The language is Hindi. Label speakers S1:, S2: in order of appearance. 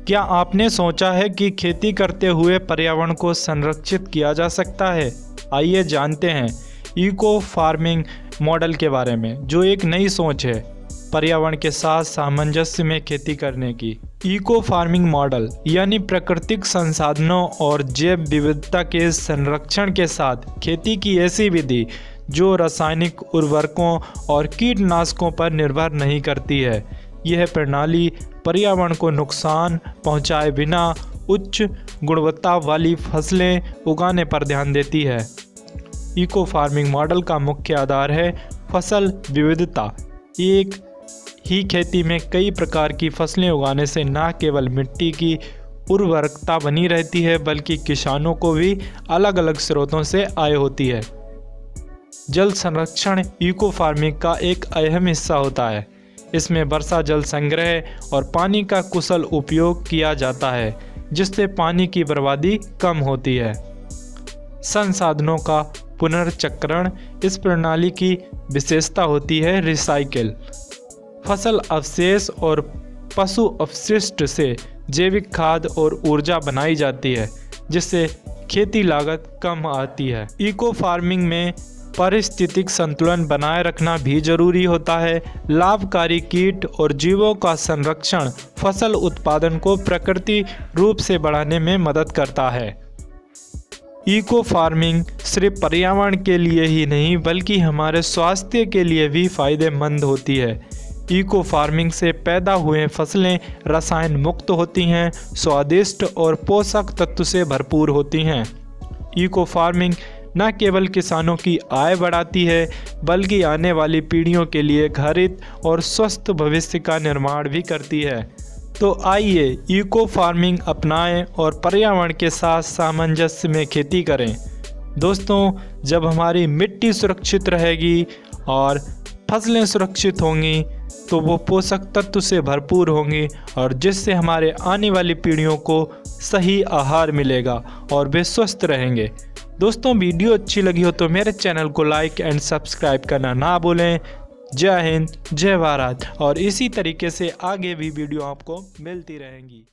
S1: क्या आपने सोचा है कि खेती करते हुए पर्यावरण को संरक्षित किया जा सकता है? आइए जानते हैं इको फार्मिंग मॉडल के बारे में, जो एक नई सोच है पर्यावरण के साथ सामंजस्य में खेती करने की। इको फार्मिंग मॉडल यानी प्राकृतिक संसाधनों और जैव विविधता के संरक्षण के साथ खेती की ऐसी विधि जो रासायनिक उर्वरकों और कीटनाशकों पर निर्भर नहीं करती है। यह प्रणाली पर्यावरण को नुकसान पहुंचाए बिना उच्च गुणवत्ता वाली फसलें उगाने पर ध्यान देती है। इको फार्मिंग मॉडल का मुख्य आधार है फसल विविधता। एक ही खेती में कई प्रकार की फसलें उगाने से न केवल मिट्टी की उर्वरकता बनी रहती है, बल्कि किसानों को भी अलग अलग स्रोतों से आय होती है। जल संरक्षण इको फार्मिंग का एक अहम हिस्सा होता है। इसमें वर्षा जल संग्रह और पानी का कुशल उपयोग किया जाता है, जिससे पानी की बर्बादी कम होती है। संसाधनों का पुनर्चक्रण इस प्रणाली की विशेषता होती है। रिसाइकिल फसल अवशेष और पशु अपशिष्ट से जैविक खाद और ऊर्जा बनाई जाती है, जिससे खेती लागत कम आती है। इको फार्मिंग में पारिस्थितिक संतुलन बनाए रखना भी जरूरी होता है। लाभकारी कीट और जीवों का संरक्षण फसल उत्पादन को प्राकृतिक रूप से बढ़ाने में मदद करता है। इको फार्मिंग सिर्फ पर्यावरण के लिए ही नहीं, बल्कि हमारे स्वास्थ्य के लिए भी फायदेमंद होती है। इको फार्मिंग से पैदा हुए फसलें रसायन मुक्त होती हैं, स्वादिष्ट और पोषक तत्व से भरपूर होती हैं। इको फार्मिंग न केवल किसानों की आय बढ़ाती है, बल्कि आने वाली पीढ़ियों के लिए हरित और स्वस्थ भविष्य का निर्माण भी करती है। तो आइए इको फार्मिंग अपनाएं और पर्यावरण के साथ सामंजस्य में खेती करें। दोस्तों, जब हमारी मिट्टी सुरक्षित रहेगी और फसलें सुरक्षित होंगी, तो वो पोषक तत्व से भरपूर होंगी, और जिससे हमारे आने वाली पीढ़ियों को सही आहार मिलेगा और वे स्वस्थ रहेंगे। दोस्तों, वीडियो अच्छी लगी हो तो मेरे चैनल को लाइक एंड सब्सक्राइब करना ना भूलें। जय हिंद, जय भारत। और इसी तरीके से आगे भी वीडियो आपको मिलती रहेंगी।